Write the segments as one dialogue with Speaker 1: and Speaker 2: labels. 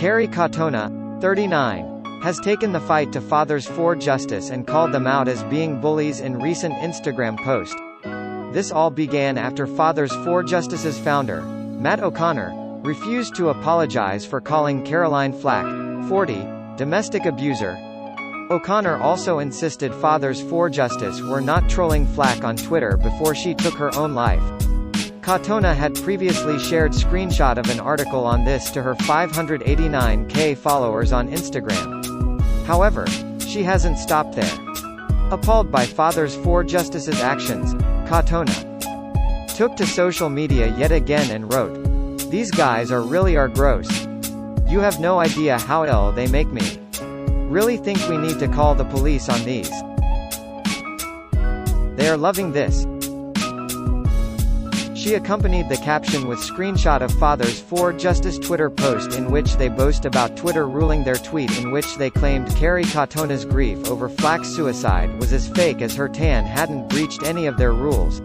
Speaker 1: Kerry Katona, 39, has taken the fight to Fathers4Justice and called them out as being bullies in recent Instagram post. This all began after Fathers4Justice's founder, Matt O'Connor, refused to apologize for calling Caroline Flack, 40, domestic abuser. O'Connor also insisted Fathers4Justice were not trolling Flack on Twitter before she took her own life. Katona had previously shared screenshot of an article on this to her 589K followers on Instagram. However, she hasn't stopped there. Appalled by Fathers4Justice's actions, Katona took to social media yet again and wrote, "These guys are gross. You have no idea how ill they make me. Really think we need to call the police on these. They are loving this." She accompanied the caption with screenshot of Fathers4Justice Twitter post in which they boast about Twitter ruling their tweet in which they claimed Kerry Katona's grief over Flack's suicide was as fake as her tan hadn't breached any of their rules.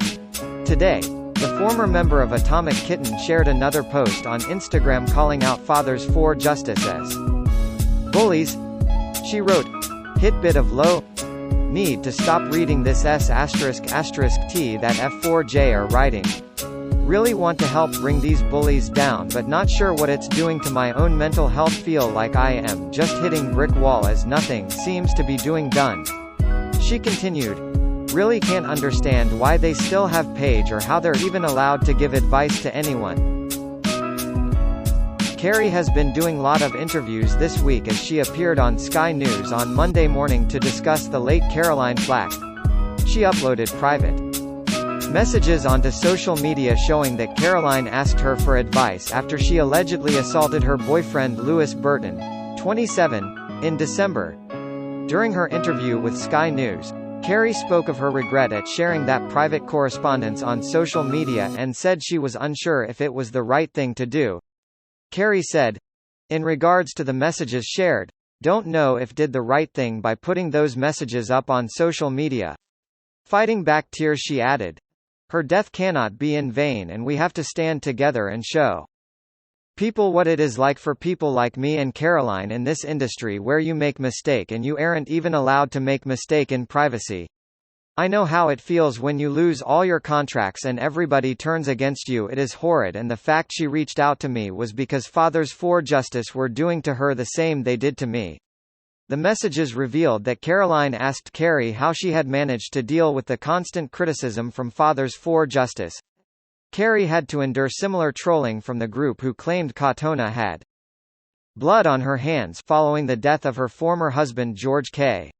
Speaker 1: Today, the former member of Atomic Kitten shared another post on Instagram calling out Fathers4Justice as bullies. She wrote, "Hit bit of low need to stop reading this S***T that F4J are writing. Really want to help bring these bullies down but not sure what it's doing to my own mental health, feel like I am just hitting brick wall as nothing seems to be doing done." She continued, "Really can't understand why they still have page or how they're even allowed to give advice to anyone." Kerry has been doing lot of interviews this week as she appeared on Sky News on Monday morning to discuss the late Caroline Flack. She uploaded private messages onto social media showing that Caroline asked her for advice after she allegedly assaulted her boyfriend Louis Burton, 27, in December. During her interview with Sky News, Kerry spoke of her regret at sharing that private correspondence on social media and said she was unsure if it was the right thing to do. Kerry said, "In regards to the messages shared, don't know if did the right thing by putting those messages up on social media." Fighting back tears, she added, "Her death cannot be in vain and we have to stand together and show people what it is like for people like me and Caroline in this industry where you make mistake and you aren't even allowed to make mistake in privacy. I know how it feels when you lose all your contracts and everybody turns against you. It is horrid, and the fact she reached out to me was because Fathers4Justice were doing to her the same they did to me." The messages revealed that Caroline asked Kerry how she had managed to deal with the constant criticism from Fathers4Justice. Kerry had to endure similar trolling from the group who claimed Katona had blood on her hands following the death of her former husband George K.